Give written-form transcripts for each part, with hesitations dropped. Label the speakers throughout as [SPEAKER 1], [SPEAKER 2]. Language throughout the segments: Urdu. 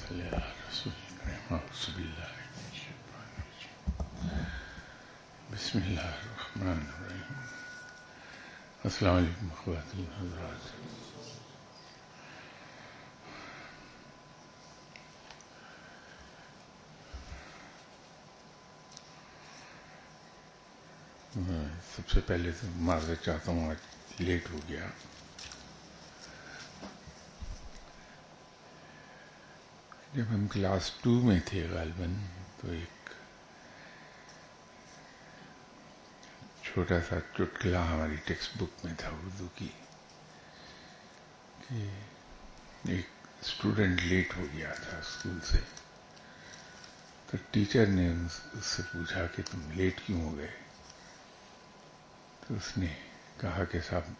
[SPEAKER 1] صلی اللہ رسول کریم اعوذ باللہ من الشیطان الرجیم بسم اللہ الرحمن الرحیم. السلام علیکم خواتین حضرات. سب سے پہلے تو معذرت چاہتا ہوں، آج لیٹ ہو گیا. جب ہم کلاس 2 میں تھے غالباً تو ایک چھوٹا سا چٹکلا ہماری ٹیکسٹ بک میں تھا اردو کی کہ ایک اسٹوڈنٹ لیٹ ہو گیا تھا اسکول سے، تو ٹیچر نے اس سے پوچھا کہ تم لیٹ کیوں ہو گئے؟ تو اس نے کہا کہ صاحب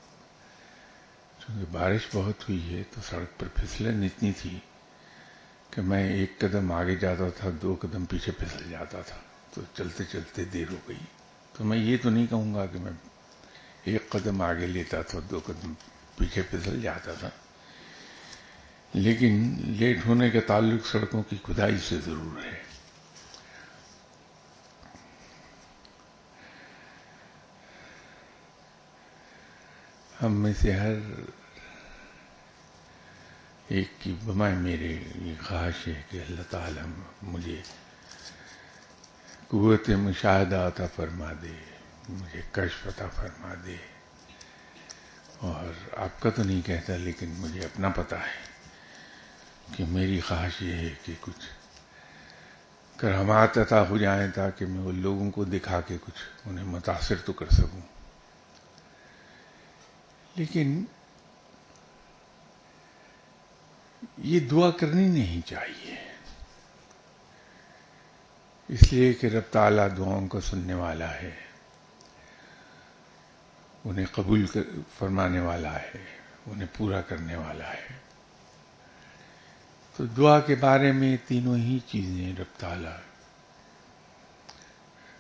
[SPEAKER 1] چونکہ بارش بہت ہوئی ہے تو سڑک پر پھسلن اتنی تھی کہ میں ایک قدم آگے جاتا تھا 2 قدم پیچھے پھسل جاتا تھا، تو چلتے چلتے دیر ہو گئی. تو میں یہ تو نہیں کہوں گا کہ میں 1 قدم آگے لیتا تھا 2 قدم پیچھے پھسل جاتا تھا، لیکن لیٹ ہونے کا تعلق سڑکوں کی کھدائی سے ضرور ہے. ہم میں سے ہر ایک کی بمائے میرے یہ خواہش ہے کہ اللہ تعالیٰ مجھے قوت مشاہدہ عطا فرما دے، مجھے کشف عطا فرما دے. اور آپ کا تو نہیں کہتا، لیکن مجھے اپنا پتہ ہے کہ میری خواہش یہ ہے کہ کچھ کرامات عطا ہو جائیں تاکہ میں وہ لوگوں کو دکھا کے کچھ انہیں متاثر تو کر سکوں. لیکن یہ دعا کرنی نہیں چاہیے، اس لیے کہ رب تعالیٰ دعاؤں کو سننے والا ہے، انہیں قبول فرمانے والا ہے، انہیں پورا کرنے والا ہے. تو دعا کے بارے میں تینوں ہی چیزیں رب تعالیٰ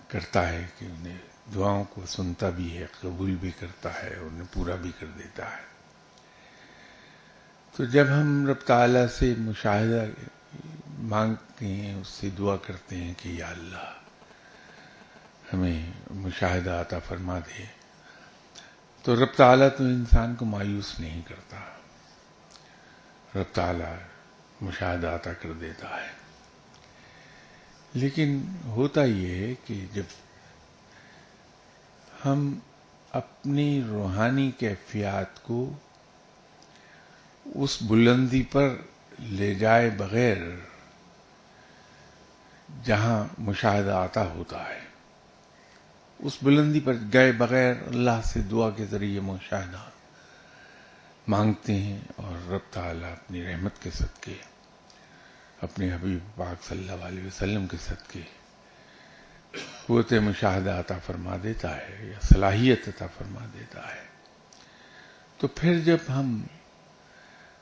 [SPEAKER 1] کرتا ہے کہ انہیں دعاؤں کو سنتا بھی ہے، قبول بھی کرتا ہے، انہیں پورا بھی کر دیتا ہے. تو جب ہم رب تعالیٰ سے مشاہدہ مانگتے ہیں، اس سے دعا کرتے ہیں کہ یا اللہ ہمیں مشاہدہ عطا فرما دے، تو رب تعالیٰ تو انسان کو مایوس نہیں کرتا، رب تعالیٰ مشاہدہ عطا کر دیتا ہے. لیکن ہوتا یہ ہے کہ جب ہم اپنی روحانی کیفیات کو اس بلندی پر لے جائے بغیر جہاں مشاہدہ عطا ہوتا ہے، اس بلندی پر گئے بغیر اللہ سے دعا کے ذریعے مشاہدہ مانگتے ہیں، اور رب تعالیٰ اپنی رحمت کے صدقے، اپنے حبیب پاک صلی اللہ علیہ وسلم کے صدقے قوت مشاہدہ عطا فرما دیتا ہے یا صلاحیت عطا فرما دیتا ہے. تو پھر جب ہم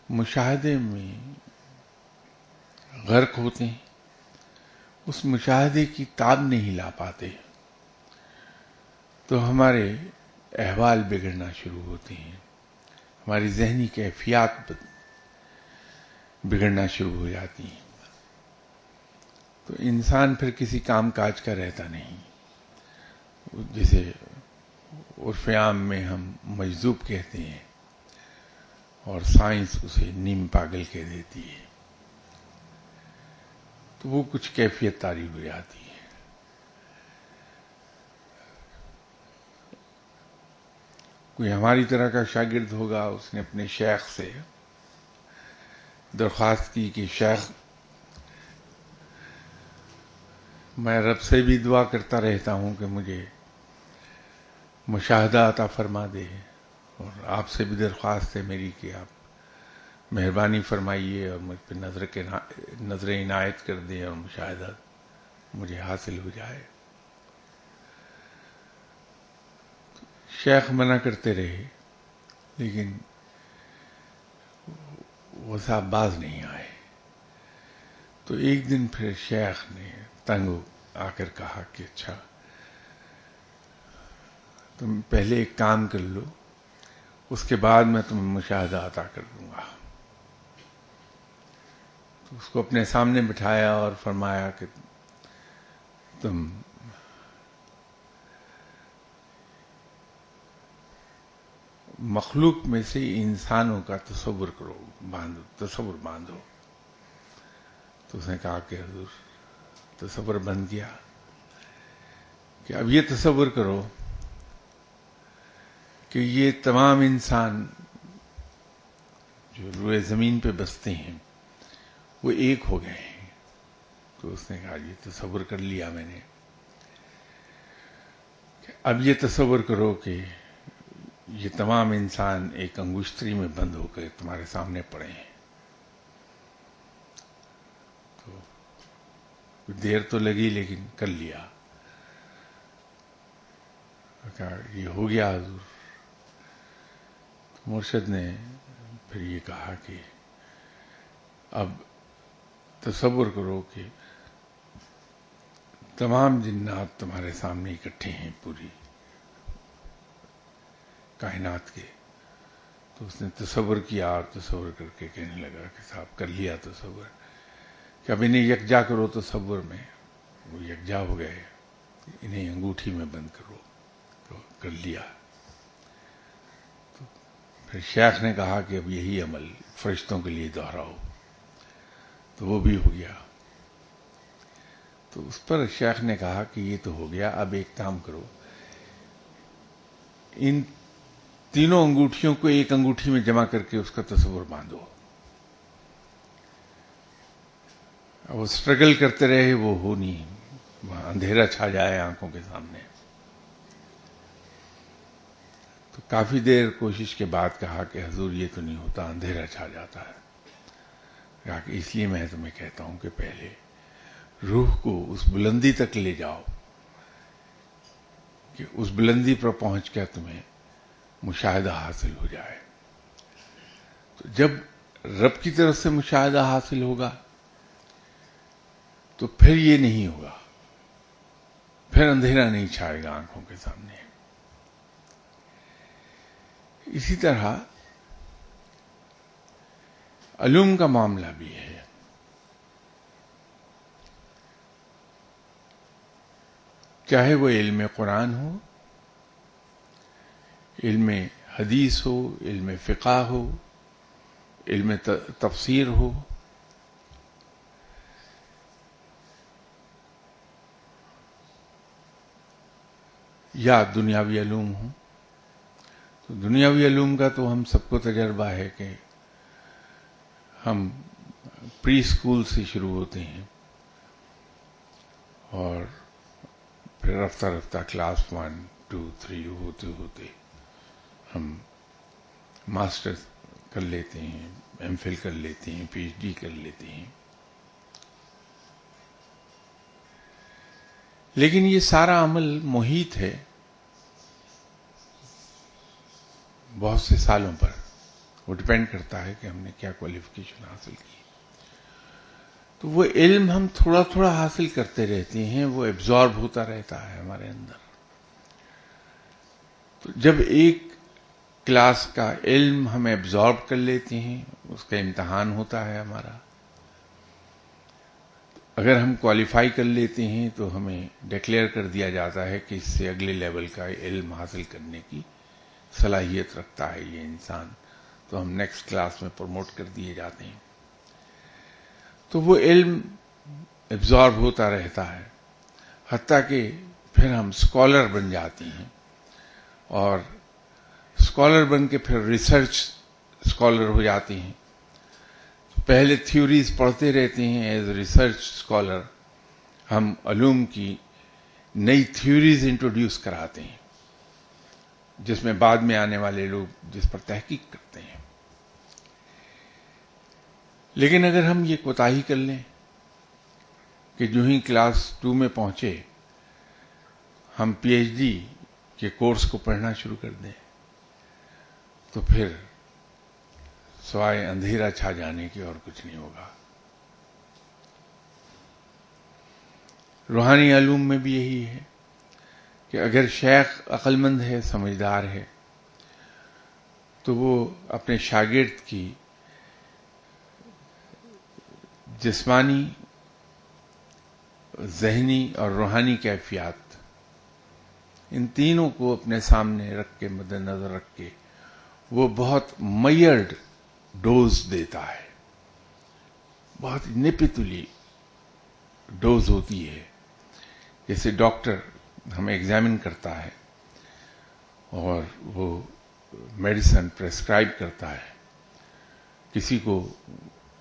[SPEAKER 1] مشاہدے میں غرق ہوتے ہیں، اس مشاہدے کی تاب نہیں لا پاتے، تو ہمارے احوال بگڑنا شروع ہوتے ہیں، ہماری ذہنی کیفیات بگڑنا شروع ہو جاتی ہیں. تو انسان پھر کسی کام کاج کا رہتا نہیں، جسے عرف عام میں ہم مجذوب کہتے ہیں، اور سائنس اسے نیم پاگل کہہ دیتی ہے. تو وہ کچھ کیفیت طاری ہو جاتی ہے. کوئی ہماری طرح کا شاگرد ہوگا، اس نے اپنے شیخ سے درخواست کی کہ شیخ میں رب سے بھی دعا کرتا رہتا ہوں کہ مجھے مشاہدہ عطا فرما دے، اور آپ سے بھی درخواست ہے میری کہ آپ مہربانی فرمائیے اور مجھ پہ نظر عنایت کر دیں اور مشاہدہ مجھے حاصل ہو جائے. شیخ منع کرتے رہے، لیکن وہ صاحب باز نہیں آئے. تو ایک دن پھر شیخ نے تنگ آ کر کہا کہ اچھا تم پہلے ایک کام کر لو، اس کے بعد میں تمہیں مشاہدہ عطا کر دوں گا. تو تو اس کو اپنے سامنے بٹھایا اور فرمایا کہ تم مخلوق میں سے انسانوں کا تصور کرو، تصور باندھو. تو اس نے کہا کہ حضور تصور بن گیا کہ اب یہ تصور کرو کہ یہ تمام انسان جو روئے زمین پہ بستے ہیں وہ ایک ہو گئے ہیں. تو اس نے کہا یہ تصور کر لیا میں نے. اب یہ تصور کرو کہ یہ تمام انسان ایک انگشتری میں بند ہو کر تمہارے سامنے پڑے ہیں. تو کچھ دیر تو لگی لیکن کر لیا. کہا یہ ہو گیا حضور. مرشد نے پھر یہ کہا کہ اب تصور کرو کہ تمام جنات تمہارے سامنے اکٹھے ہیں پوری کائنات کے. تو اس نے تصور کیا اور تصور کر کے کہنے لگا کہ صاحب کر لیا تصور کہ اب انہیں یکجا کرو. تصور میں وہ یکجا ہو گئے. انہیں انگوٹھی میں بند کرو. تو کر لیا. تو پھر شیخ نے کہا کہ اب یہی عمل فرشتوں کے لیے دہراؤ. تو وہ بھی ہو گیا. تو اس پر شیخ نے کہا کہ یہ تو ہو گیا، اب ایک کام کرو، ان تینوں انگوٹھیوں کو ایک انگوٹھی میں جمع کر کے اس کا تصور باندھو. اب وہ سٹرگل کرتے رہے، وہ ہو نہیں، وہاں اندھیرا چھا جائے آنکھوں کے سامنے. تو کافی دیر کوشش کے بعد کہا کہ حضور یہ تو نہیں ہوتا، اندھیرا چھا جاتا ہے. کہا کہ اس لیے میں تمہیں کہتا ہوں کہ پہلے روح کو اس بلندی تک لے جاؤ کہ اس بلندی پر پہنچ کر تمہیں مشاہدہ حاصل ہو جائے. تو جب رب کی طرف سے مشاہدہ حاصل ہوگا تو پھر یہ نہیں ہوگا، پھر اندھیرا نہیں چھائے گا آنکھوں کے سامنے. اسی طرح علوم کا معاملہ بھی ہے. چاہے وہ علم قرآن ہو، علم حدیث ہو، علم فقہ ہو، علم تفسیر ہو، یا دنیاوی علوم ہو. تو دنیاوی علوم کا تو ہم سب کو تجربہ ہے کہ ہم پری اسکول سے شروع ہوتے ہیں اور پھر رفتہ رفتہ کلاس 1 2 3 ہوتے ہوتے ہم ماسٹر کر لیتے ہیں، ایم فل کر لیتے ہیں، پی ایچ ڈی کر لیتے ہیں. لیکن یہ سارا عمل محیط ہے بہت سے سالوں پر. وہ ڈپینڈ کرتا ہے کہ ہم نے کیا کوالیفیکیشن حاصل کی. تو وہ علم ہم تھوڑا تھوڑا حاصل کرتے رہتے ہیں، وہ ایبزارب ہوتا رہتا ہے ہمارے اندر. تو جب ایک کلاس کا علم ہم ایبزارب کر لیتے ہیں، اس کا امتحان ہوتا ہے ہمارا. اگر ہم کوالیفائی کر لیتے ہیں تو ہمیں ڈکلیئر کر دیا جاتا ہے کہ اس سے اگلے لیول کا علم حاصل کرنے کی صلاحیت رکھتا ہے یہ انسان. تو ہم نیکسٹ کلاس میں پروموٹ کر دیے جاتے ہیں. تو وہ علم ایبزارب ہوتا رہتا ہے حتیٰ کہ پھر ہم اسکالر بن جاتے ہیں، اور اسکالر بن کے پھر ریسرچ اسکالر ہو جاتے ہیں. پہلے تھیوریز پڑھتے رہتے ہیں. ایز ریسرچ اسکالر ہم علوم کی نئی تھیوریز انٹروڈیوس کراتے ہیں جس میں بعد میں آنے والے لوگ جس پر تحقیق کرتے ہیں. لیکن اگر ہم یہ کوتاہی کر لیں کہ جو ہی کلاس 2 میں پہنچے ہم پی ایچ ڈی کے کورس کو پڑھنا شروع کر دیں، تو پھر سوائے اندھیرا چھا جانے کی اور کچھ نہیں ہوگا. روحانی علوم میں بھی یہی ہے کہ اگر شیخ عقل مند ہے، سمجھدار ہے، تو وہ اپنے شاگرد کی جسمانی، ذہنی اور روحانی کیفیات، ان تینوں کو اپنے سامنے رکھ کے، مد نظر رکھ کے، وہ بہت میئرڈ ڈوز دیتا ہے. بہت نپتلی ڈوز ہوتی ہے. جیسے ڈاکٹر ہمیں ایگزامن کرتا ہے اور وہ میڈیسن پریسکرائب کرتا ہے. کسی کو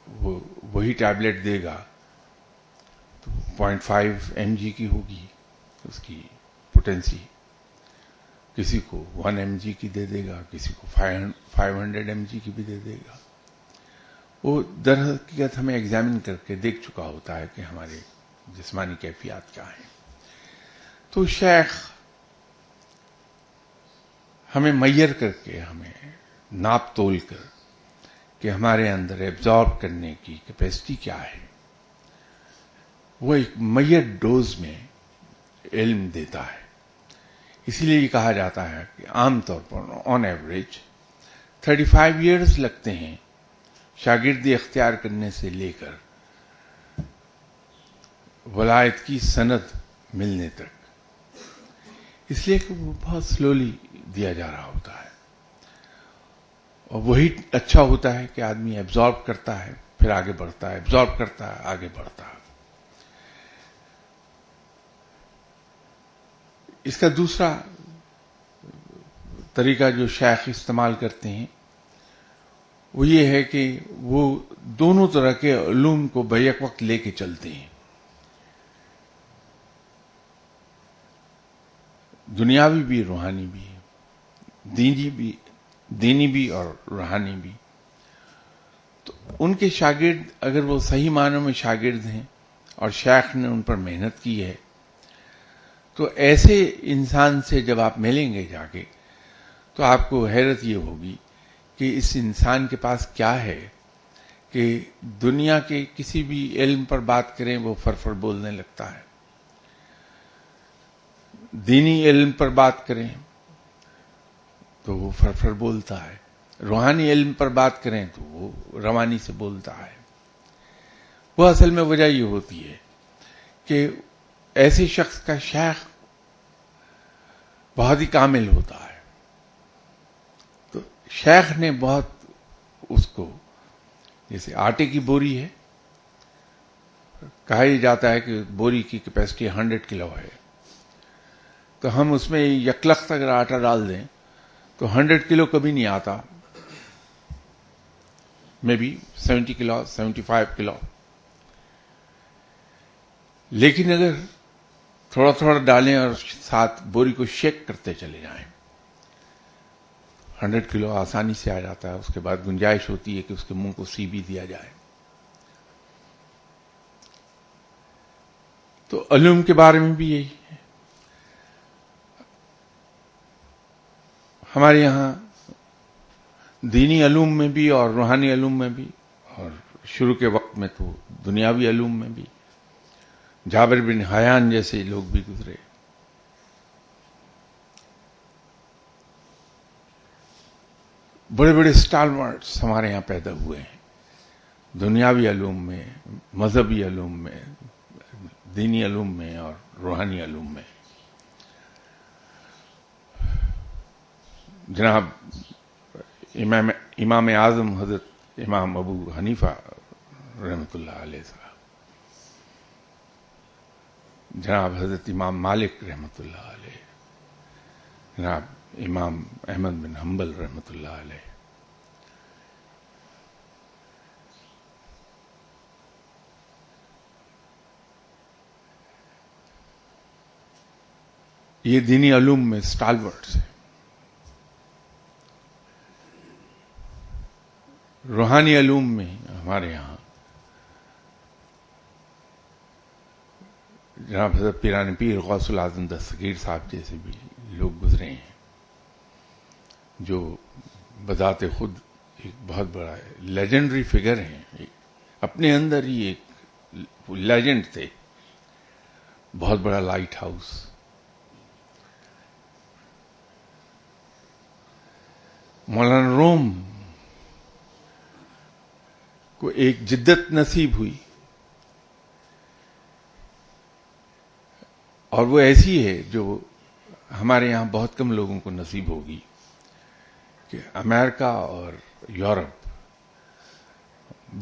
[SPEAKER 1] وہ وہی ٹیبلٹ دے گا تو 0.5 mg کی ہوگی اس کی پوٹینسی، کسی کو 1 mg کی دے دے گا، کسی کو 500 mg کی بھی دے دے گا. وہ در حقیقت ہمیں ایگزامن کر کے دیکھ چکا ہوتا ہے کہ ہمارے جسمانی کیفیات کیا ہیں. تو شیخ ہمیں میئر کر کے، ہمیں ناپ تول کر کہ ہمارے اندر ایبزارب کرنے کی کیپیسٹی کیا ہے، وہ ایک میئر ڈوز میں علم دیتا ہے. اسی لیے یہ کہا جاتا ہے کہ عام طور پر آن ایوریج 35 ایئرز لگتے ہیں شاگردی اختیار کرنے سے لے کر ولایت کی سند ملنے تک. اس لیے کہ وہ بہت سلولی دیا جا رہا ہوتا ہے، اور وہی اچھا ہوتا ہے کہ آدمی ایبزارب کرتا ہے پھر آگے بڑھتا ہے، ایبزارب کرتا ہے آگے بڑھتا ہے. اس کا دوسرا طریقہ جو شیخ استعمال کرتے ہیں وہ یہ ہے کہ وہ دونوں طرح کے علوم کو بیک وقت لے کے چلتے ہیں، دنیاوی بھی، روحانی بھی، دینی بھی اور روحانی بھی. تو ان کے شاگرد اگر وہ صحیح معنوں میں شاگرد ہیں اور شیخ نے ان پر محنت کی ہے، تو ایسے انسان سے جب آپ ملیں گے جا کے تو آپ کو حیرت یہ ہوگی کہ اس انسان کے پاس کیا ہے کہ دنیا کے کسی بھی علم پر بات کریں وہ فرفر بولنے لگتا ہے، دینی علم پر بات کریں تو وہ فرفر بولتا ہے، روحانی علم پر بات کریں تو وہ روانی سے بولتا ہے. وہ اصل میں وجہ یہ ہوتی ہے کہ ایسے شخص کا شیخ بہت ہی کامل ہوتا ہے. تو شیخ نے بہت اس کو، جیسے آٹے کی بوری ہے، کہا ہی جاتا ہے کہ بوری کی کیپیسٹی 100 کلو ہے، تو ہم اس میں یکلخت اگر آٹا ڈال دیں تو 100 کلو کبھی نہیں آتا، میں بھی 70 کلو 75 کلو. لیکن اگر تھوڑا تھوڑا ڈالیں اور ساتھ بوری کو شیک کرتے چلے جائیں 100 کلو آسانی سے آ جاتا ہے. اس کے بعد گنجائش ہوتی ہے کہ اس کے منہ کو سی بھی دیا جائے. تو علوم کے بارے میں بھی یہی ہے. ہمارے یہاں دینی علوم میں بھی اور روحانی علوم میں بھی، اور شروع کے وقت میں تو دنیاوی علوم میں بھی جابر بن حیان جیسے لوگ بھی گزرے. بڑے بڑے اسٹالورٹس ہمارے یہاں پیدا ہوئے ہیں، دنیاوی علوم میں، مذہبی علوم میں، دینی علوم میں اور روحانی علوم میں. جناب امام اعظم حضرت امام ابو حنیفہ رحمۃ اللہ علیہ صاحب، جناب حضرت امام مالک رحمۃ اللہ علیہ، جناب امام احمد بن حنبل رحمۃ اللہ علیہ، یہ دینی علوم میں اسٹالورٹس ہیں. روحانی علوم میں ہمارے یہاں جناب حضرت پیران پیر غوث العظم دستگیر صاحب جیسے بھی لوگ گزرے ہیں، جو بذات خود ایک بہت بڑا لیجنڈری فگر ہیں، اپنے اندر ہی ایک لیجنڈ تھے، بہت بڑا لائٹ ہاؤس. مولانا روم کو ایک جدت نصیب ہوئی اور وہ ایسی ہے جو ہمارے یہاں بہت کم لوگوں کو نصیب ہوگی کہ امریکہ اور یورپ،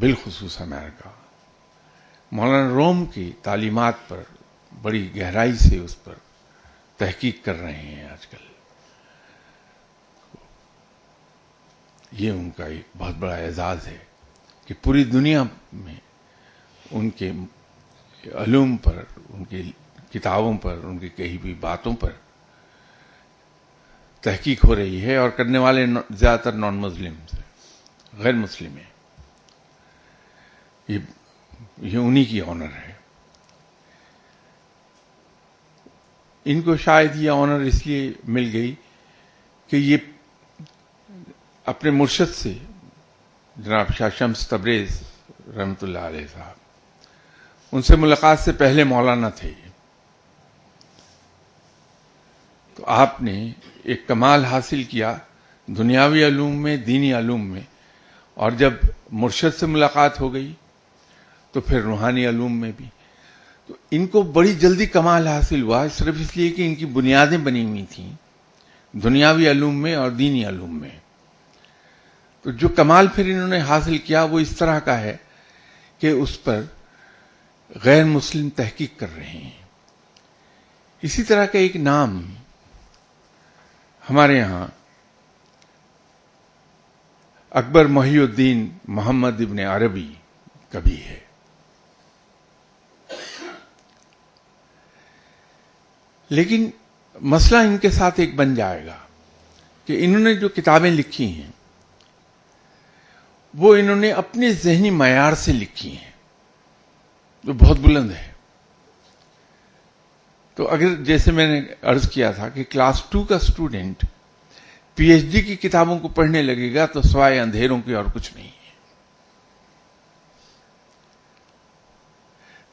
[SPEAKER 1] بالخصوص امریکہ، مولانا روم کی تعلیمات پر بڑی گہرائی سے اس پر تحقیق کر رہے ہیں آج کل. یہ ان کا ایک بہت بڑا اعزاز ہے کہ پوری دنیا میں ان کے علوم پر، ان کی کتابوں پر، ان کی کہی ہوئی باتوں پر تحقیق ہو رہی ہے، اور کرنے والے زیادہ تر نان مسلم، غیر مسلم ہیں. یہ انہی کی آنر ہے. ان کو شاید یہ آنر اس لیے مل گئی کہ یہ اپنے مرشد سے، جناب شاہ شمس تبریز رحمۃ اللہ علیہ صاحب، ان سے ملاقات سے پہلے مولانا تھے. تو آپ نے ایک کمال حاصل کیا دنیاوی علوم میں، دینی علوم میں، اور جب مرشد سے ملاقات ہو گئی تو پھر روحانی علوم میں بھی. تو ان کو بڑی جلدی کمال حاصل ہوا، صرف اس لیے کہ ان کی بنیادیں بنی ہوئی تھیں دنیاوی علوم میں اور دینی علوم میں. تو جو کمال پھر انہوں نے حاصل کیا وہ اس طرح کا ہے کہ اس پر غیر مسلم تحقیق کر رہے ہیں. اسی طرح کا ایک نام ہمارے یہاں اکبر محی الدین محمد ابن عربی کا بھی ہے. لیکن مسئلہ ان کے ساتھ ایک بن جائے گا کہ انہوں نے جو کتابیں لکھی ہیں وہ انہوں نے اپنے ذہنی معیار سے لکھی ہیں جو بہت بلند ہے. تو اگر جیسے میں نے عرض کیا تھا کہ کلاس 2 کا اسٹوڈنٹ پی ایچ ڈی کی کتابوں کو پڑھنے لگے گا تو سوائے اندھیروں کی اور کچھ نہیں ہے.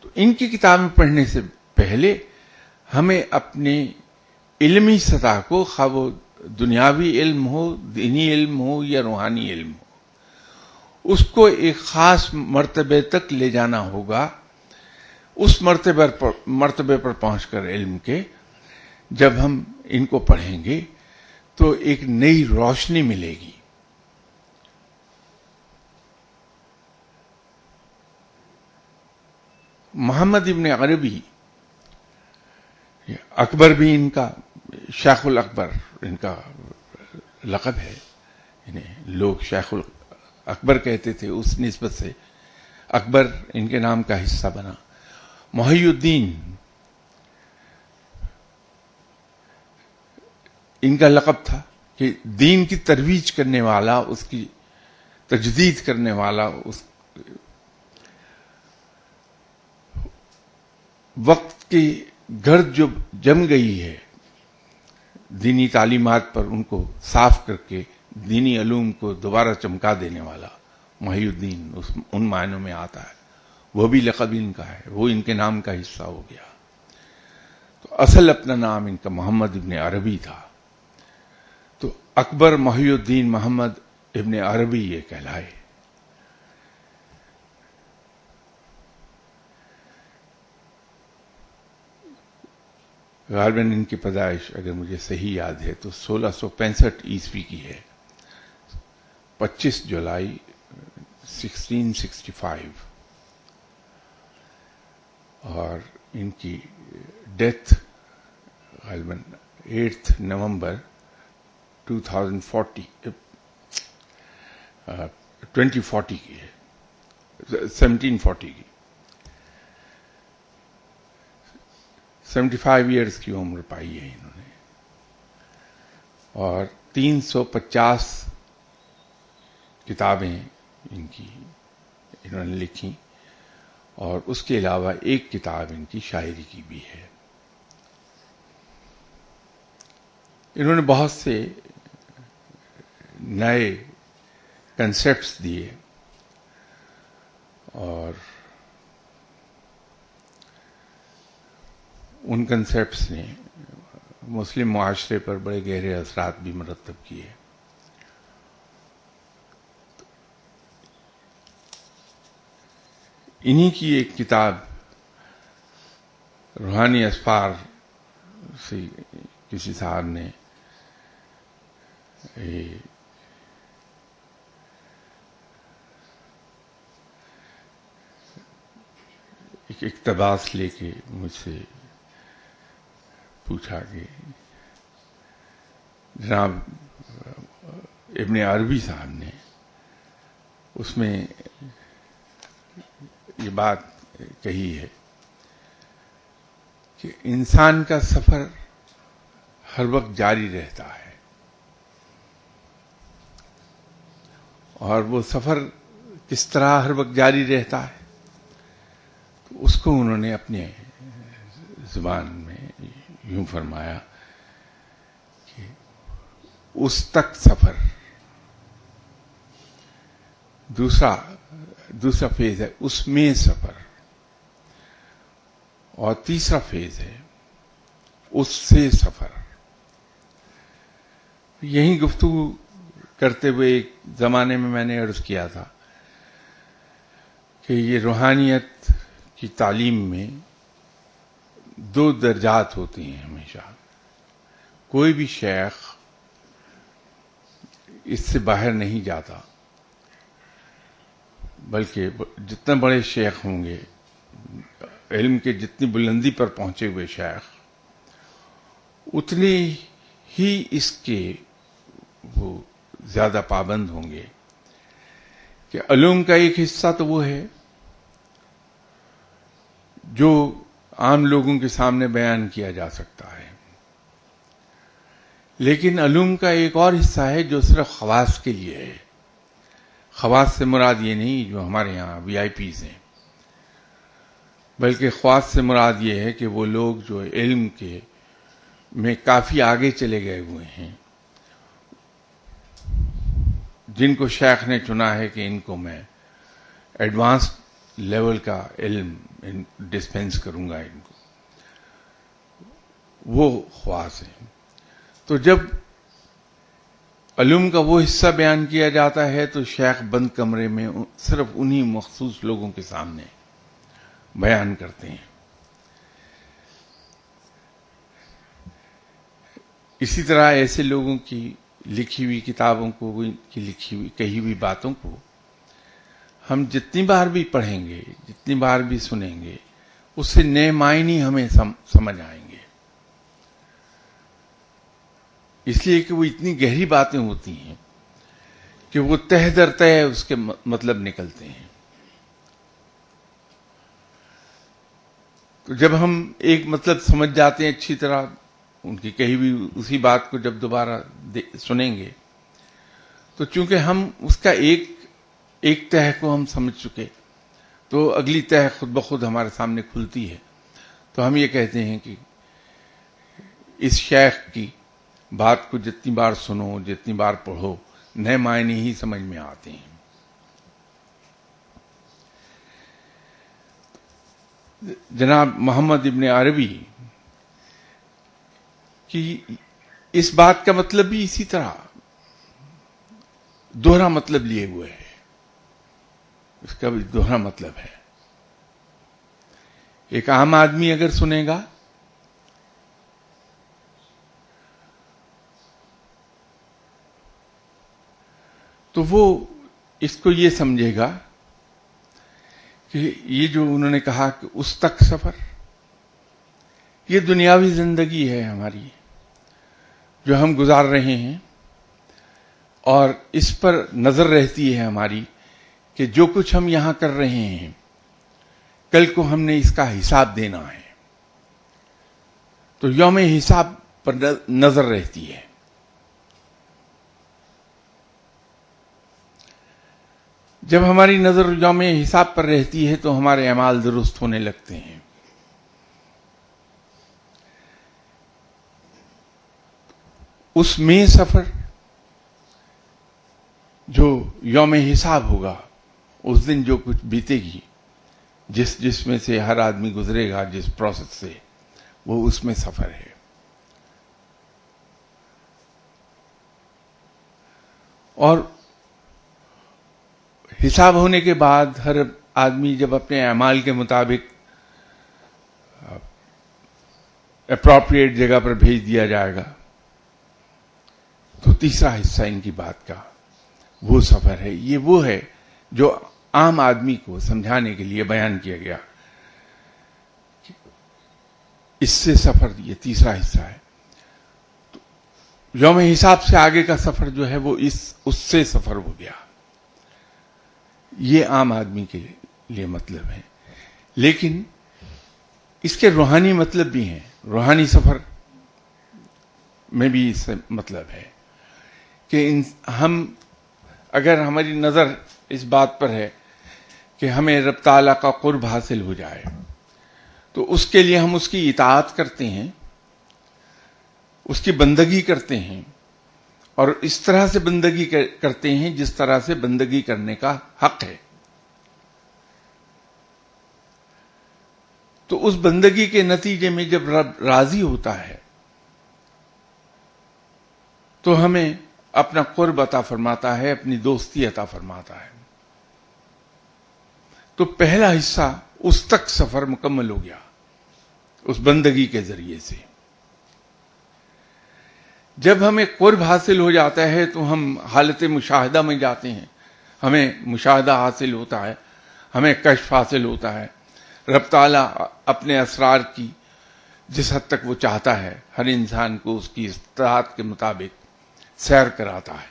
[SPEAKER 1] تو ان کی کتابیں پڑھنے سے پہلے ہمیں اپنے علمی سطح کو، خواہ وہ دنیاوی علم ہو، دینی علم ہو یا روحانی علم ہو، اس کو ایک خاص مرتبے تک لے جانا ہوگا. اس مرتبے پر پہنچ کر علم کے جب ہم ان کو پڑھیں گے تو ایک نئی روشنی ملے گی. محمد ابن عربی، اکبر بھی ان کا، شیخ الاکبر ان کا لقب ہے، انہیں لوگ شیخ اکبر کہتے تھے، اس نسبت سے اکبر ان کے نام کا حصہ بنا. محی الدین ان کا لقب تھا کہ دین کی ترویج کرنے والا، اس کی تجدید کرنے والا. اس وقت کی گرد جو جم گئی ہے دینی تعلیمات پر، ان کو صاف کر کے دینی علوم کو دوبارہ چمکا دینے والا محی الدین ان معنوں میں آتا ہے. وہ بھی لقب ان کا ہے، وہ ان کے نام کا حصہ ہو گیا. تو اصل اپنا نام ان کا محمد ابن عربی تھا. تو اکبر محی الدین محمد ابن عربی یہ کہلائے. غالباً ان کی پیدائش اگر مجھے صحیح یاد ہے تو 1665 عیسوی کی ہے، 25 جولائی 1665، اور ان کی ڈیتھ غالباً 8 نومبر 2040 کی ہے، 1740 کی. 75 ایئرس کی عمر پائی ہے انہوں نے، اور 350 کتابیں ان کی انہوں نے لکھی، اور اس کے علاوہ ایک کتاب ان کی شاعری کی بھی ہے. انہوں نے بہت سے نئے کنسیپٹس دیے، اور ان کنسیپٹس نے مسلم معاشرے پر بڑے گہرے اثرات بھی مرتب کیے. انہی کی ایک کتاب روحانی اسفار سے کسی صاحب نے ایک اقتباس لے کے مجھ سے پوچھا کہ جناب ابن عربی صاحب نے اس میں یہ بات کہی ہے کہ انسان کا سفر ہر وقت جاری رہتا ہے، اور وہ سفر کس طرح ہر وقت جاری رہتا ہے، تو اس کو انہوں نے اپنے زبان میں یوں فرمایا کہ اس تک سفر، دوسرا فیز ہے اس میں سفر، اور تیسرا فیز ہے اس سے سفر۔ یہی گفتگو کرتے ہوئے ایک زمانے میں نے عرض کیا تھا کہ یہ روحانیت کی تعلیم میں 2 درجات ہوتی ہیں ہمیشہ۔ کوئی بھی شیخ اس سے باہر نہیں جاتا، بلکہ جتنے بڑے شیخ ہوں گے، علم کے جتنی بلندی پر پہنچے ہوئے شیخ، اتنے ہی اس کے وہ زیادہ پابند ہوں گے کہ علوم کا ایک حصہ تو وہ ہے جو عام لوگوں کے سامنے بیان کیا جا سکتا ہے، لیکن علوم کا ایک اور حصہ ہے جو صرف خواص کے لیے ہے۔ خواص سے مراد یہ نہیں جو ہمارے یہاں وی آئی پیز ہیں، بلکہ خواص سے مراد یہ ہے کہ وہ لوگ جو علم کے میں کافی آگے چلے گئے ہوئے ہیں، جن کو شیخ نے چنا ہے کہ ان کو میں ایڈوانس لیول کا علم ڈسپینس کروں گا، ان کو وہ خواص ہیں۔ تو جب علوم کا وہ حصہ بیان کیا جاتا ہے تو شیخ بند کمرے میں صرف انہی مخصوص لوگوں کے سامنے بیان کرتے ہیں۔ اسی طرح ایسے لوگوں کی لکھی ہوئی کتابوں کو، کی لکھی ہوئی کہی ہوئی باتوں کو ہم جتنی بار بھی پڑھیں گے، جتنی بار بھی سنیں گے، اس سے نئے معنی ہمیں سمجھ آئیں گے، اس لیے کہ وہ اتنی گہری باتیں ہوتی ہیں کہ وہ تہ در تہ اس کے مطلب نکلتے ہیں۔ تو جب ہم ایک مطلب سمجھ جاتے ہیں اچھی طرح، ان کی کہی ہوئی اسی بات کو جب دوبارہ سنیں گے تو چونکہ ہم اس کا ایک تہ کو ہم سمجھ چکے، تو اگلی تہ خود بخود ہمارے سامنے کھلتی ہے۔ تو ہم یہ کہتے ہیں کہ اس شیخ کی بات کو جتنی بار سنو، جتنی بار پڑھو، نئے معنی ہی سمجھ میں آتے ہیں۔ جناب محمد ابن عربی کی اس بات کا مطلب بھی اسی طرح دوہرا مطلب لیے ہوئے ہے، اس کا بھی دوہرا مطلب ہے۔ ایک عام آدمی اگر سنے گا تو وہ اس کو یہ سمجھے گا کہ یہ جو انہوں نے کہا کہ اس تک سفر، یہ دنیاوی زندگی ہے ہماری جو ہم گزار رہے ہیں، اور اس پر نظر رہتی ہے ہماری کہ جو کچھ ہم یہاں کر رہے ہیں کل کو ہم نے اس کا حساب دینا ہے، تو یوم حساب پر نظر رہتی ہے۔ جب ہماری نظر یوم حساب پر رہتی ہے تو ہمارے اعمال درست ہونے لگتے ہیں۔ اس میں سفر جو یوم حساب ہوگا، اس دن جو کچھ بیتے گی، جس میں سے ہر آدمی گزرے گا، جس پروسیس سے، وہ اس میں سفر ہے۔ اور حساب ہونے کے بعد ہر آدمی جب اپنے اعمال کے مطابق اپروپریٹ جگہ پر بھیج دیا جائے گا. تو تیسرا حصہ ان کی بات کا وہ سفر ہے. یہ وہ ہے جو عام آدمی کو سمجھانے کے لیے بیان کیا گیا. اس سے سفر یہ تیسرا حصہ ہے. تو یوم حساب سے آگے کا سفر جو ہے وہ اس سے سفر ہو گیا. یہ عام آدمی کے لیے مطلب ہے. لیکن اس کے روحانی مطلب بھی ہیں. روحانی سفر میں بھی اس سے مطلب ہے کہ ہم اگر ہماری نظر اس بات پر ہے کہ ہمیں رب تعالیٰ کا قرب حاصل ہو جائے تو اس کے لیے ہم اس کی اطاعت کرتے ہیں, اس کی بندگی کرتے ہیں, اور اس طرح سے بندگی کرتے ہیں جس طرح سے بندگی کرنے کا حق ہے. تو اس بندگی کے نتیجے میں جب رب راضی ہوتا ہے تو ہمیں اپنا قرب عطا فرماتا ہے, اپنی دوستی عطا فرماتا ہے. تو پہلا حصہ اس تک سفر مکمل ہو گیا اس بندگی کے ذریعے سے. جب ہمیں قرب حاصل ہو جاتا ہے تو ہم حالت مشاہدہ میں جاتے ہیں. ہمیں مشاہدہ حاصل ہوتا ہے, ہمیں کشف حاصل ہوتا ہے. رب تعالیٰ اپنے اسرار کی جس حد تک وہ چاہتا ہے ہر انسان کو اس کی استطاعت کے مطابق سیر کراتا ہے.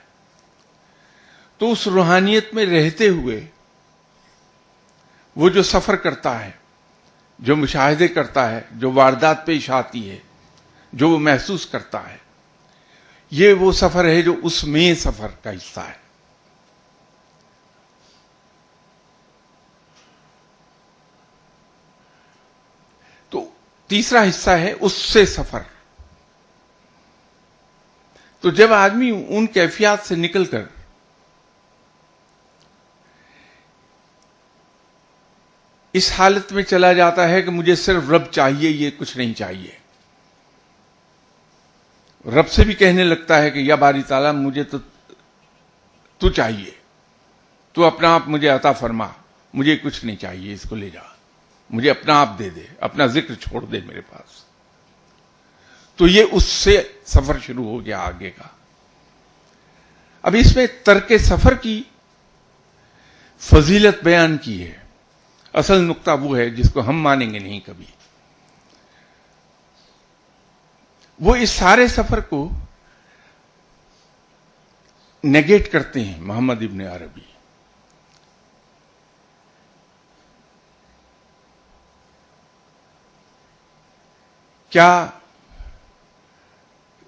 [SPEAKER 1] تو اس روحانیت میں رہتے ہوئے وہ جو سفر کرتا ہے, جو مشاہدے کرتا ہے, جو واردات پیش آتی ہے, جو وہ محسوس کرتا ہے, یہ وہ سفر ہے جو اس میں سفر کا حصہ ہے. تو تیسرا حصہ ہے اس سے سفر. تو جب آدمی ان کیفیات سے نکل کر اس حالت میں چلا جاتا ہے کہ مجھے صرف رب چاہیے, یہ کچھ نہیں چاہیے, رب سے بھی کہنے لگتا ہے کہ یا باری تعالیٰ مجھے تو چاہیے, تو اپنا آپ مجھے عطا فرما, مجھے کچھ نہیں چاہیے, اس کو لے جا, مجھے اپنا آپ دے دے, اپنا ذکر چھوڑ دے میرے پاس. تو یہ اس سے سفر شروع ہو گیا آگے کا. اب اس میں ترک سفر کی فضیلت بیان کی ہے. اصل نقطہ وہ ہے جس کو ہم مانیں گے نہیں کبھی. وہ اس سارے سفر کو نیگیٹ کرتے ہیں محمد ابن عربی. کیا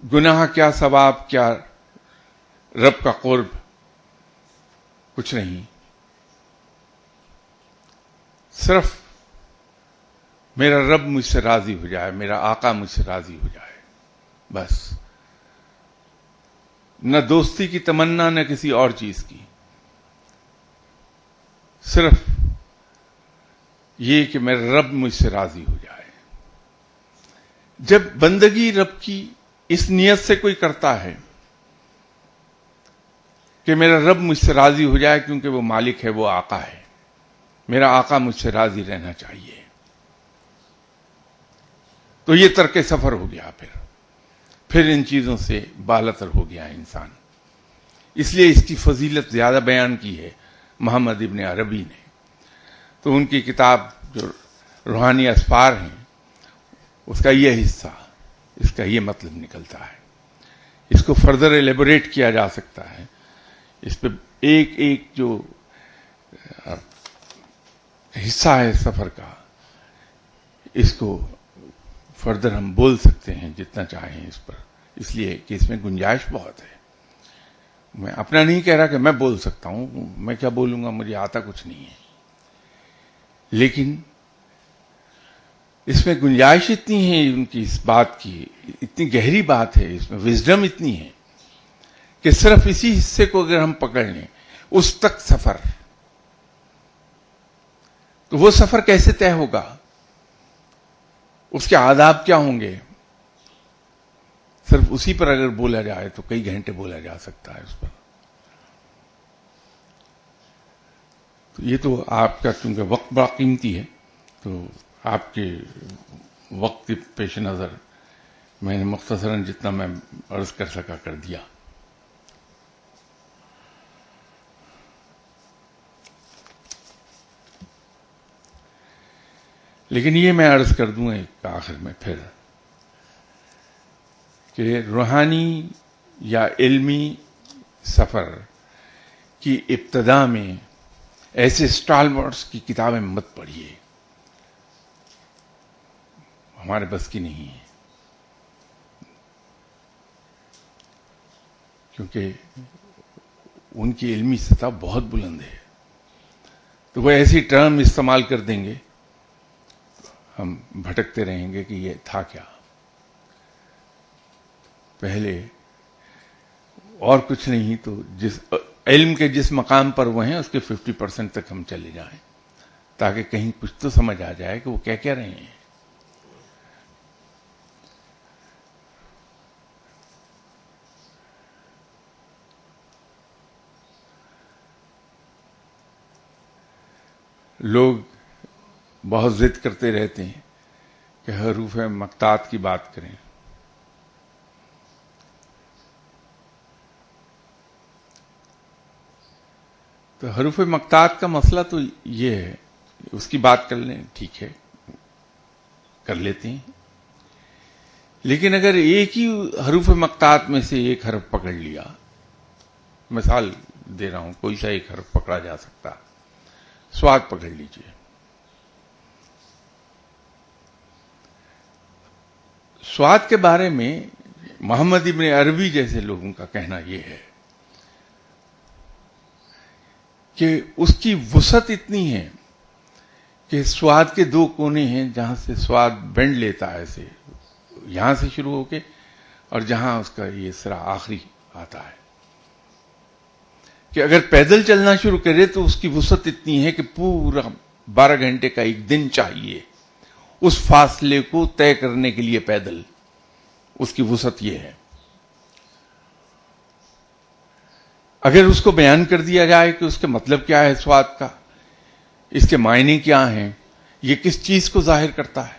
[SPEAKER 1] گناہ, کیا ثواب, کیا رب کا قرب, کچھ نہیں. صرف میرا رب مجھ سے راضی ہو جائے, میرا آقا مجھ سے راضی ہو جائے, بس. نہ دوستی کی تمنا, نہ کسی اور چیز کی, صرف یہ کہ میرا رب مجھ سے راضی ہو جائے. جب بندگی رب کی اس نیت سے کوئی کرتا ہے کہ میرا رب مجھ سے راضی ہو جائے, کیونکہ وہ مالک ہے, وہ آقا ہے, میرا آقا مجھ سے راضی رہنا چاہیے, تو یہ ترک سفر ہو گیا. پھر ان چیزوں سے بالاتر ہو گیا انسان. اس لیے اس کی فضیلت زیادہ بیان کی ہے محمد ابن عربی نے. تو ان کی کتاب جو روحانی اسفار ہیں اس کا یہ حصہ, اس کا یہ مطلب نکلتا ہے. اس کو فردر ایلیبوریٹ کیا جا سکتا ہے. اس پہ ایک ایک جو حصہ ہے سفر کا, اس کو فردر ہم بول سکتے ہیں جتنا چاہیں اس پر, اس لیے کہ اس میں گنجائش بہت ہے. میں اپنا نہیں کہہ رہا کہ میں بول سکتا ہوں, میں کیا بولوں گا, مجھے آتا کچھ نہیں ہے. لیکن اس میں گنجائش اتنی ہے ان کی اس بات کی, اتنی گہری بات ہے, اس میں وزڈم اتنی ہے کہ صرف اسی حصے کو اگر ہم پکڑ لیں, اس تک سفر, تو وہ سفر کیسے طے ہوگا, اس کے آداب کیا ہوں گے, صرف اسی پر اگر بولا جائے تو کئی گھنٹے بولا جا سکتا ہے اس پر. تو یہ تو آپ کا چونکہ وقت بڑا قیمتی ہے, تو آپ کے وقت کے پیش نظر میں نے مختصراً جتنا میں عرض کر سکا کر دیا. لیکن یہ میں عرض کر دوں ایک آخر میں پھر کہ روحانی یا علمی سفر کی ابتدا میں ایسے اسٹالورٹس کی کتابیں مت پڑھیے، ہمارے بس کی نہیں ہے، کیونکہ ان کی علمی سطح بہت بلند ہے. تو وہ ایسی ٹرم استعمال کر دیں گے، ہم بھٹکتے رہیں گے کہ یہ تھا کیا. پہلے اور کچھ نہیں تو جس علم کے جس مقام پر وہ ہیں اس کے 50% تک ہم چلے جائیں، تاکہ کہیں کچھ تو سمجھ آ جائے کہ وہ کیا کہہ رہے ہیں. لوگ بہت ضد کرتے رہتے ہیں کہ حروف مقطعات کی بات کریں. تو حروف مقطعات کا مسئلہ تو یہ ہے، اس کی بات کر لیں، ٹھیک ہے کر لیتے ہیں. لیکن اگر ایک ہی حروف مقطعات میں سے ایک حرف پکڑ لیا، مثال دے رہا ہوں، کوئی سا ایک حرف پکڑا جا سکتا، سواد پکڑ لیجئے. سواد کے بارے میں محمد ابن عربی جیسے لوگوں کا کہنا یہ ہے کہ اس کی وسعت اتنی ہے کہ سواد کے دو کونے ہیں جہاں سے سواد بینڈ لیتا ہے، ایسے یہاں سے شروع ہو کے اور جہاں اس کا یہ سرا آخری آتا ہے، کہ اگر پیدل چلنا شروع کرے تو اس کی وسعت اتنی ہے کہ پورا 12 گھنٹے کا ایک دن چاہیے اس فاصلے کو طے کرنے کے لیے. پیدل اس کی وسعت یہ ہے. اگر اس کو بیان کر دیا جائے کہ اس کے مطلب کیا ہے سواد کا، اس کے معنی کیا ہیں، یہ کس چیز کو ظاہر کرتا ہے،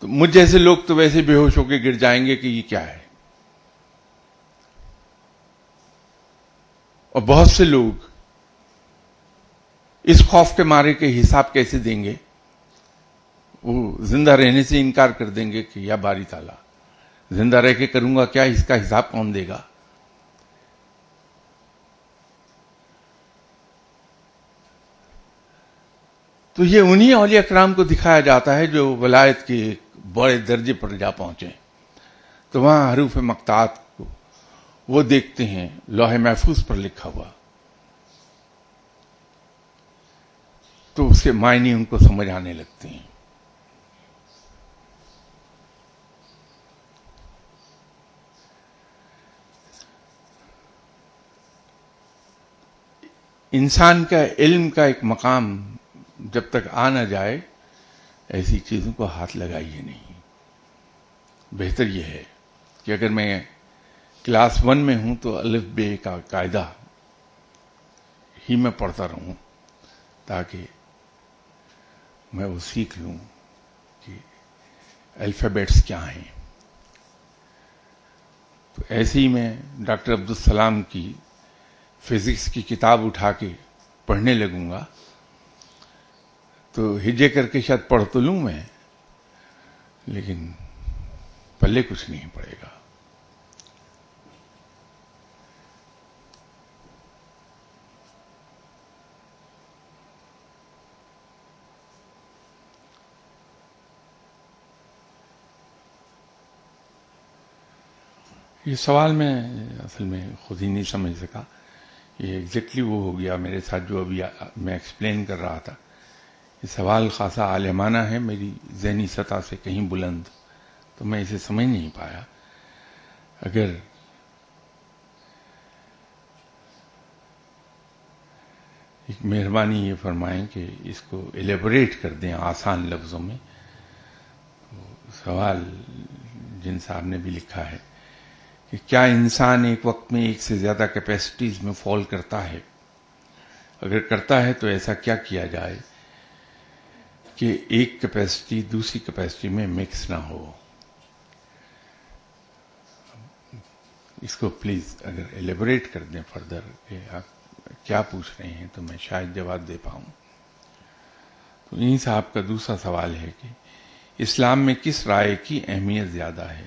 [SPEAKER 1] تو مجھ جیسے لوگ تو ویسے بے ہوش ہو کے گر جائیں گے کہ یہ کیا ہے. اور بہت سے لوگ اس خوف کے مارے کہ حساب کیسے دیں گے، وہ زندہ رہنے سے انکار کر دیں گے کہ یا باری تعالیٰ زندہ رہ کے کروں گا کیا، اس کا حساب کون دے گا. تو یہ انہی اولیاء کرام کو دکھایا جاتا ہے جو ولایت کے بڑے درجے پر جا پہنچے، تو وہاں حروف مقطعات کو وہ دیکھتے ہیں لوح محفوظ پر لکھا ہوا، تو اس کے معنی ان کو سمجھ آنے لگتے ہیں. انسان کا علم کا ایک مقام جب تک آ نہ جائے ایسی چیزوں کو ہاتھ لگائیے نہیں. بہتر یہ ہے کہ اگر میں کلاس 1 میں ہوں تو الف بے کا قاعدہ ہی میں پڑھتا رہوں، تاکہ میں وہ سیکھ لوں کہ الفابیٹس کیا ہیں. تو ایسے ہی میں ڈاکٹر عبدالسلام کی فزکس کی کتاب اٹھا کے پڑھنے لگوں گا تو ہجے کر کے شاید پڑھ تو لوں میں، لیکن پلے کچھ نہیں پڑے گا. یہ سوال میں اصل میں خود ہی نہیں سمجھ سکا، یہ ایگزیکٹلی وہ ہو گیا میرے ساتھ جو ابھی میں ایکسپلین کر رہا تھا. یہ سوال خاصا عالمانہ ہے، میری ذہنی سطح سے کہیں بلند، تو میں اسے سمجھ نہیں پایا. اگر ایک مہربانی یہ فرمائیں کہ اس کو ایلیبوریٹ کر دیں آسان لفظوں میں. سوال جن صاحب نے بھی لکھا ہے کہ کیا انسان ایک وقت میں ایک سے زیادہ کیپیسٹیز میں فال کرتا ہے؟ اگر کرتا ہے تو ایسا کیا کیا جائے کہ ایک کیپیسٹی دوسری کیپیسٹی میں مکس نہ ہو. اس کو پلیز اگر ایلیبوریٹ کر دیں فردر کہ آپ کیا پوچھ رہے ہیں تو میں شاید جواب دے پاؤں. تو انہی صاحب کا دوسرا سوال ہے کہ اسلام میں کس رائے کی اہمیت زیادہ ہے،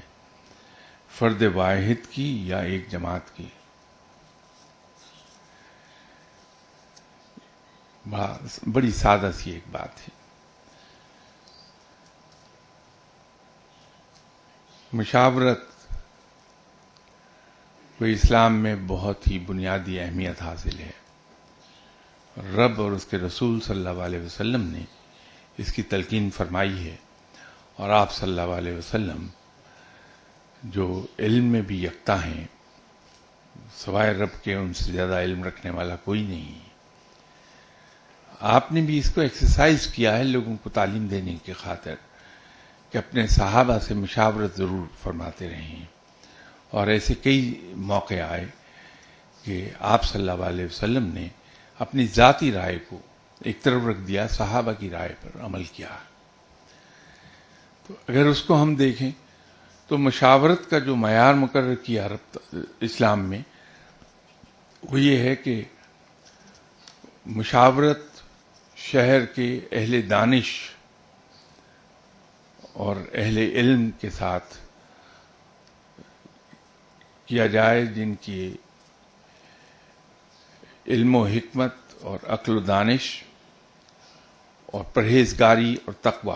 [SPEAKER 1] فرد واحد کی یا ایک جماعت کی؟ بڑی سادہ سی ایک بات ہے. مشاورت کو اسلام میں بہت ہی بنیادی اہمیت حاصل ہے. رب اور اس کے رسول صلی اللہ علیہ وسلم نے اس کی تلقین فرمائی ہے، اور آپ صلی اللہ علیہ وسلم جو علم میں بھی یکتا ہیں، سوائے رب کے ان سے زیادہ علم رکھنے والا کوئی نہیں. آپ نے بھی اس کو ایکسرسائز کیا ہے لوگوں کو تعلیم دینے کی خاطر کہ اپنے صحابہ سے مشاورت ضرور فرماتے رہیں. اور ایسے کئی موقع آئے کہ آپ صلی اللہ علیہ وسلم نے اپنی ذاتی رائے کو ایک طرف رکھ دیا، صحابہ کی رائے پر عمل کیا. تو اگر اس کو ہم دیکھیں تو مشاورت کا جو معیار مقرر کیا اسلام میں وہ یہ ہے کہ مشاورت شہر کے اہل دانش اور اہل علم کے ساتھ کیا جائے، جن کی علم و حکمت اور عقل و دانش اور پرہیزگاری اور تقوی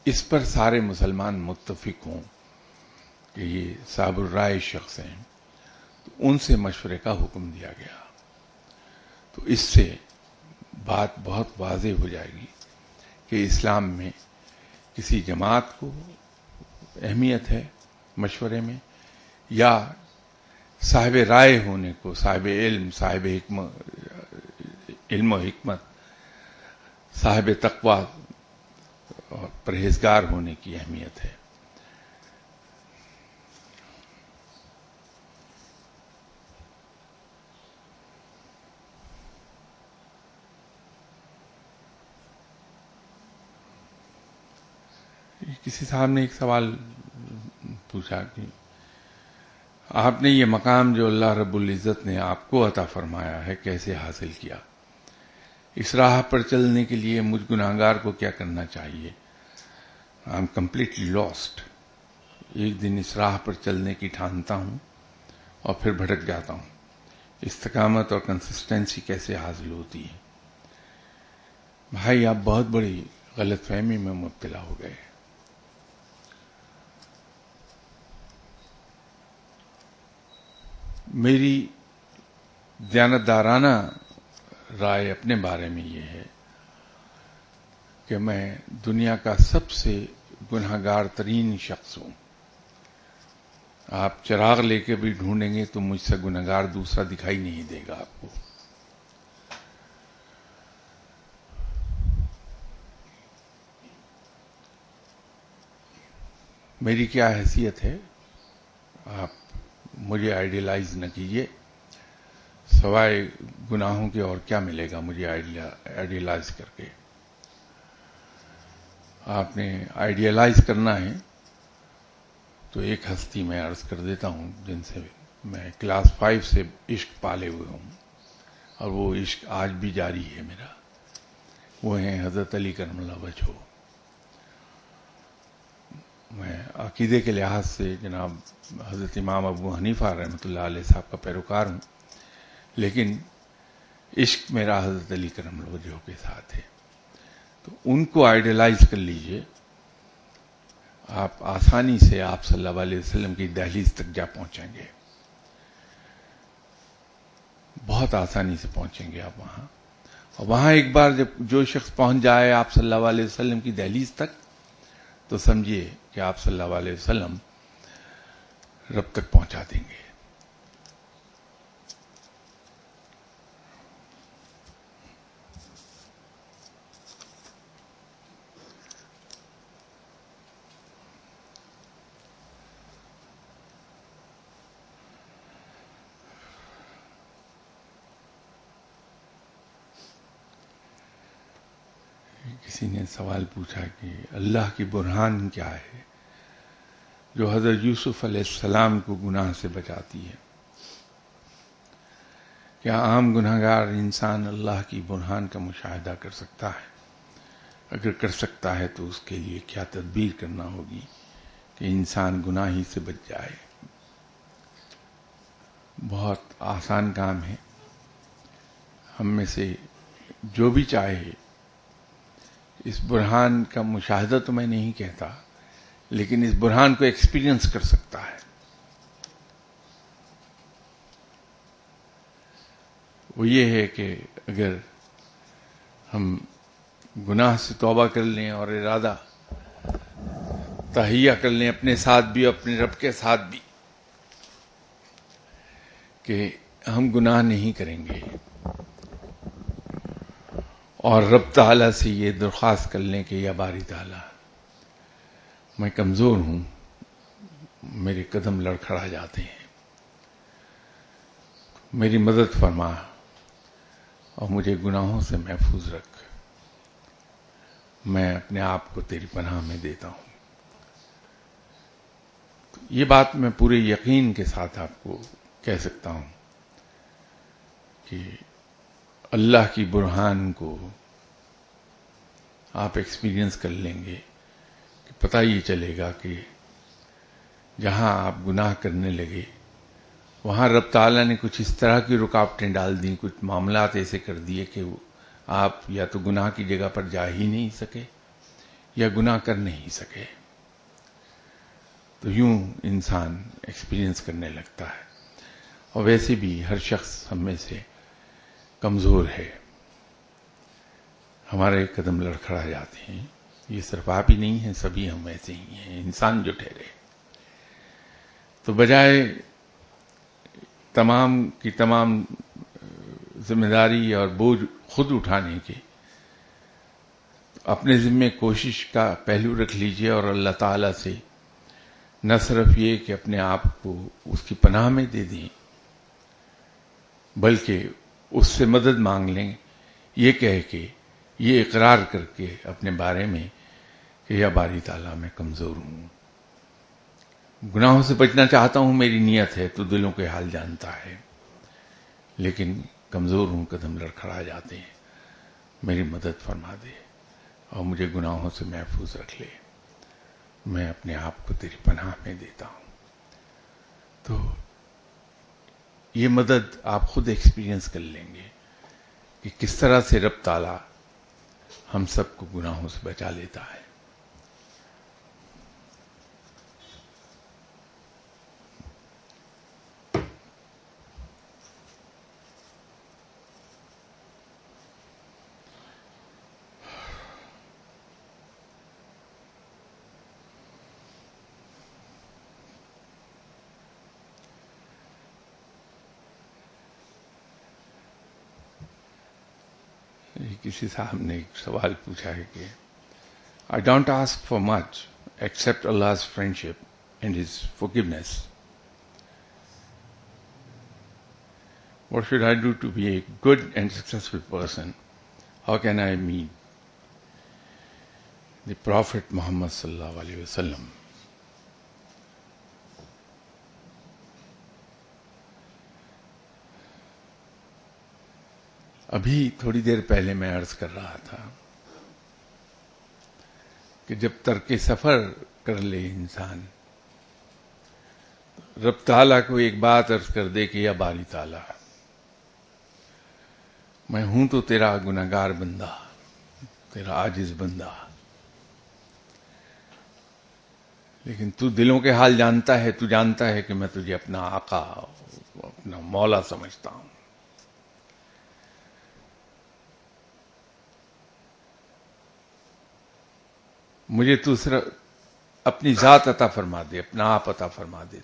[SPEAKER 1] اس پر سارے مسلمان متفق ہوں کہ یہ صاحب الرائے شخص ہیں، تو ان سے مشورے کا حکم دیا گیا. تو اس سے بات بہت واضح ہو جائے گی کہ اسلام میں کسی جماعت کو اہمیت ہے مشورے میں، یا صاحب رائے ہونے کو، صاحب علم، صاحب علم و حکمت، صاحب تقوی اور پرہیزگار ہونے کی اہمیت ہے. کسی صاحب نے ایک سوال پوچھا کہ آپ نے یہ مقام جو اللہ رب العزت نے آپ کو عطا فرمایا ہے کیسے حاصل کیا؟ اس راہ پر چلنے کے لیے مجھ گناہگار کو کیا کرنا چاہیے؟ I am completely last. ایک دن اس راہ پر چلنے کی ٹھانتا ہوں اور پھر بھٹک جاتا ہوں. استقامت اور کنسسٹنسی کیسے حاصل ہوتی ہے؟ بھائی آپ بہت بڑی غلط فہمی میں مبتلا ہو گئے. میری دیانتدارانہ رائے اپنے بارے میں یہ ہے کہ میں دنیا کا سب سے گنہگار ترین شخص ہوں. آپ چراغ لے کے بھی ڈھونڈیں گے تو مجھ سے گنہگار دوسرا دکھائی نہیں دے گا آپ کو. میری کیا حیثیت ہے آپ مجھے آئیڈیلائز نہ کیجیے، سوائے گناہوں کے اور کیا ملے گا مجھے آئیڈیلائز کر کے. آپ نے آئیڈیلائز کرنا ہے تو ایک ہستی میں عرض کر دیتا ہوں جن سے میں کلاس 5 سے عشق پالے ہوئے ہوں، اور وہ عشق آج بھی جاری ہے میرا. وہ ہیں حضرت علی کرم اللہ وجہہ. میں عقیدے کے لحاظ سے جناب حضرت امام ابو حنیفہ رحمۃ اللہ علیہ صاحب کا پیروکار ہوں، لیکن عشق میرا حضرت علی کرم اللہ وجہہ کے ساتھ ہے. تو ان کو آئیڈیلائز کر لیجئے، آپ آسانی سے آپ صلی اللہ علیہ وسلم کی دہلیز تک جا پہنچیں گے. بہت آسانی سے پہنچیں گے آپ وہاں. اور وہاں ایک بار جب جو شخص پہنچ جائے آپ صلی اللہ علیہ وسلم کی دہلیز تک تو سمجھیے کہ آپ صلی اللہ علیہ وسلم رب تک پہنچا دیں گے. کسی نے سوال پوچھا کہ اللہ کی برہان کیا ہے جو حضرت یوسف علیہ السلام کو گناہ سے بچاتی ہے؟ کیا عام گناہگار انسان اللہ کی برہان کا مشاہدہ کر سکتا ہے؟ اگر کر سکتا ہے تو اس کے لیے کیا تدبیر کرنا ہوگی کہ انسان گناہ ہی سے بچ جائے؟ بہت آسان کام ہے. ہم میں سے جو بھی چاہے اس برہان کا مشاہدہ تو میں نہیں کہتا، لیکن اس برہان کو ایکسپیرینس کر سکتا ہے. وہ یہ ہے کہ اگر ہم گناہ سے توبہ کر لیں اور ارادہ تہیہ کر لیں اپنے ساتھ بھی اپنے رب کے ساتھ بھی کہ ہم گناہ نہیں کریں گے، اور رب تعالیٰ سے یہ درخواست کر لیں کہ یا باری تعالیٰ میں کمزور ہوں، میرے قدم لڑکھڑا جاتے ہیں، میری مدد فرما اور مجھے گناہوں سے محفوظ رکھ، میں اپنے آپ کو تیری پناہ میں دیتا ہوں. یہ بات میں پورے یقین کے ساتھ آپ کو کہہ سکتا ہوں کہ اللہ کی برہان کو آپ ایکسپیرینس کر لیں گے کہ پتہ یہ چلے گا کہ جہاں آپ گناہ کرنے لگے وہاں رب تعالیٰ نے کچھ اس طرح کی رکاوٹیں ڈال دیں، کچھ معاملات ایسے کر دیے کہ آپ یا تو گناہ کی جگہ پر جا ہی نہیں سکے یا گناہ کر نہیں سکے. تو یوں انسان ایکسپیرینس کرنے لگتا ہے. اور ویسے بھی ہر شخص ہم میں سے کمزور ہے، ہمارے قدم لڑکھڑا جاتے ہیں. یہ صرف آپ ہی نہیں ہیں، سبھی ہم ایسے ہی ہیں، انسان جو ٹھہرے. تو بجائے تمام کی تمام ذمہ داری اور بوجھ خود اٹھانے کے، اپنے ذمے کوشش کا پہلو رکھ لیجئے اور اللہ تعالیٰ سے نہ صرف یہ کہ اپنے آپ کو اس کی پناہ میں دے دیں، بلکہ اس سے مدد مانگ لیں، یہ کہہ کے، یہ اقرار کر کے اپنے بارے میں کہ یا باری تعالیٰ میں کمزور ہوں، گناہوں سے بچنا چاہتا ہوں، میری نیت ہے، تو دلوں کے حال جانتا ہے، لیکن کمزور ہوں، قدم لڑکھڑا جاتے ہیں، میری مدد فرما دے اور مجھے گناہوں سے محفوظ رکھ لے، میں اپنے آپ کو تیری پناہ میں دیتا ہوں. تو یہ مدد آپ خود ایکسپیرینس کر لیں گے کہ کس طرح سے رب تعالیٰ ہم سب کو گناہوں سے بچا لیتا ہے. کسی صاحب نے ایک سوال پوچھا ہے کہ I don't ask for much except Allah's friendship and His forgiveness. What should I do to be a good and successful person? How can I meet the Prophet Muhammad sallallahu alaihi wasallam? ابھی تھوڑی دیر پہلے میں عرض کر رہا تھا کہ جب ترک سفر کر لے انسان، رب تعالیٰ کو ایک بات عرض کر دے کہ یا باری تعالیٰ میں ہوں تو تیرا گناہگار بندہ، تیرا عاجز بندہ، لیکن تو دلوں کے حال جانتا ہے، تو جانتا ہے کہ میں تجھے اپنا آقا، اپنا مولا سمجھتا ہوں. مجھے تو صرف اپنی ذات عطا فرما دے، اپنا آپ عطا فرما دے.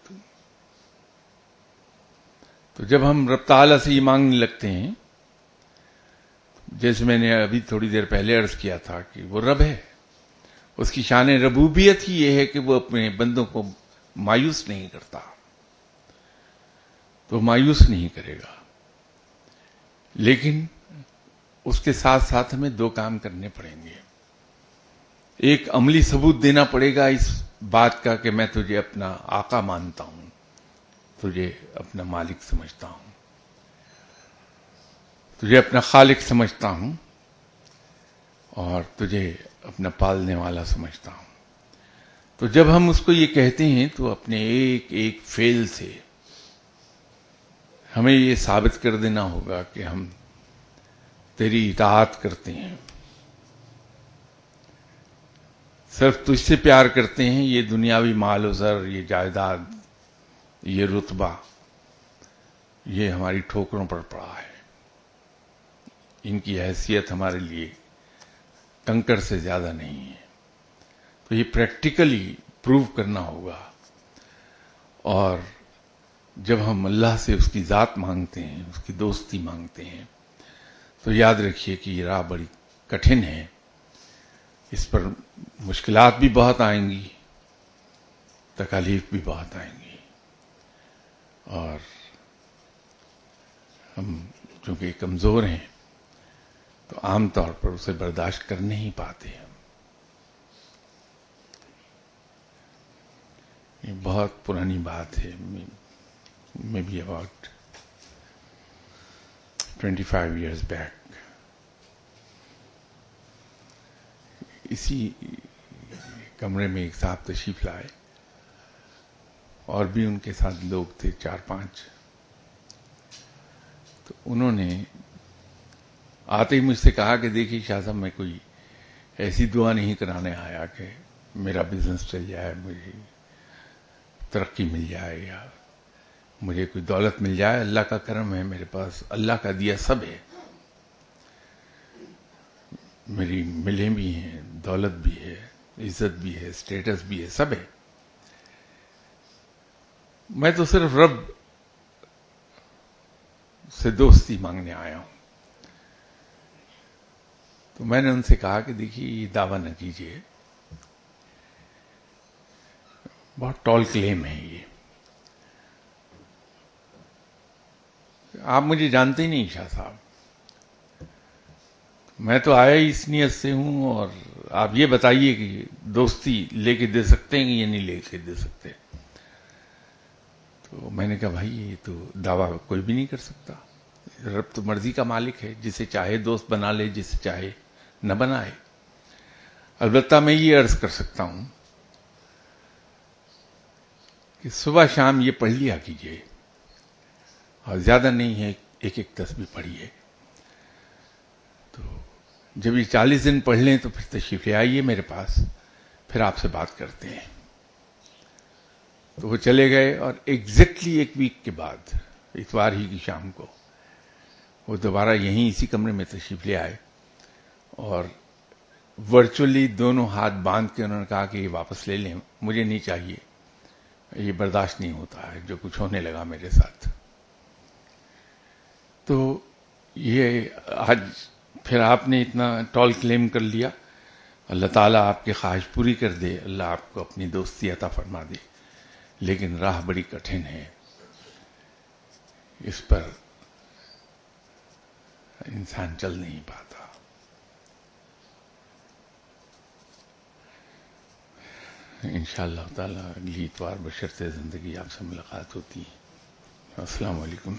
[SPEAKER 1] تو جب ہم رب تعالیٰ سے یہ مانگنے لگتے ہیں، جیسے میں نے ابھی تھوڑی دیر پہلے عرض کیا تھا کہ وہ رب ہے، اس کی شان ربوبیت ہی یہ ہے کہ وہ اپنے بندوں کو مایوس نہیں کرتا، تو مایوس نہیں کرے گا. لیکن اس کے ساتھ ساتھ ہمیں دو کام کرنے پڑیں گے. ایک عملی ثبوت دینا پڑے گا اس بات کا کہ میں تجھے اپنا آقا مانتا ہوں، تجھے اپنا مالک سمجھتا ہوں، تجھے اپنا خالق سمجھتا ہوں، اور تجھے اپنا پالنے والا سمجھتا ہوں۔ تو جب ہم اس کو یہ کہتے ہیں تو اپنے ایک ایک فعل سے ہمیں یہ ثابت کر دینا ہوگا کہ ہم تیری اطاعت کرتے ہیں، صرف تجھ سے پیار کرتے ہیں۔ یہ دنیاوی مال و زر، یہ جائیداد، یہ رتبہ، یہ ہماری ٹھوکروں پر پڑا ہے، ان کی حیثیت ہمارے لیے کنکر سے زیادہ نہیں ہے۔ تو یہ پریکٹیکلی پروو کرنا ہوگا، اور جب ہم اللہ سے اس کی ذات مانگتے ہیں، اس کی دوستی مانگتے ہیں، تو یاد رکھیے کہ یہ راہ بڑی کٹھن ہے، اس پر مشکلات بھی بہت آئیں گی، تکالیف بھی بہت آئیں گی، اور ہم چونکہ کمزور ہیں تو عام طور پر اسے برداشت کر نہیں پاتے ہیں۔ یہ بہت پرانی بات ہے، میں بھی اباؤٹ 25 years بیک اسی کمرے میں ایک صاحب تشریف لائے، اور بھی ان کے ساتھ لوگ تھے 4-5۔ تو انہوں نے آتے ہی مجھ سے کہا کہ دیکھیے شاہ صاحب، میں کوئی ایسی دعا نہیں کرانے آیا کہ میرا بزنس چل جائے، مجھے ترقی مل جائے، یا مجھے کوئی دولت مل جائے۔ اللہ کا کرم ہے، میرے پاس اللہ کا دیا سب ہے، میری ملیں بھی ہیں، دولت بھی ہے، عزت بھی ہے، اسٹیٹس بھی ہے، سب ہے۔ میں تو صرف رب سے دوستی مانگنے آیا ہوں۔ تو میں نے ان سے کہا کہ دیکھیے یہ دعویٰ نہ کیجیے، بہت ٹال کلیم ہے یہ، آپ مجھے جانتے ہی نہیں شاہ صاحب، میں تو آیا ہی اس نیت سے ہوں، اور آپ یہ بتائیے کہ دوستی لے کے دے سکتے ہیں یا نہیں لے کے دے سکتے۔ تو میں نے کہا بھائی یہ تو دعویٰ کوئی بھی نہیں کر سکتا، رب تو مرضی کا مالک ہے، جسے چاہے دوست بنا لے، جسے چاہے نہ بنائے۔ البتہ میں یہ عرض کر سکتا ہوں کہ صبح شام یہ پڑھ لیا کیجیے، اور زیادہ نہیں ہے، ایک ایک تسبیح پڑھیے۔ تو جب یہ 40 دن پڑھ لیں تو پھر تشریف لے آئیے میرے پاس، پھر آپ سے بات کرتے ہیں۔ تو وہ چلے گئے، اور ایگزیکٹلی 1 ویک کے بعد اتوار ہی کی شام کو وہ دوبارہ یہیں اسی کمرے میں تشریف لے آئے، اور ورچولی دونوں ہاتھ باندھ کے انہوں نے کہا کہ یہ واپس لے لیں، مجھے نہیں چاہیے، یہ برداشت نہیں ہوتا ہے جو کچھ ہونے لگا میرے ساتھ۔ تو یہ آج پھر آپ نے اتنا ٹال کلیم کر لیا، اللہ تعالیٰ آپ کی خواہش پوری کر دے، اللہ آپ کو اپنی دوستی عطا فرما دے، لیکن راہ بڑی کٹھن ہے، اس پر انسان چل نہیں پاتا۔ انشاءاللہ تعالیٰ اگلی اتوار بشرط زندگی آپ سے ملاقات ہوتی ہے۔ السلام علیکم۔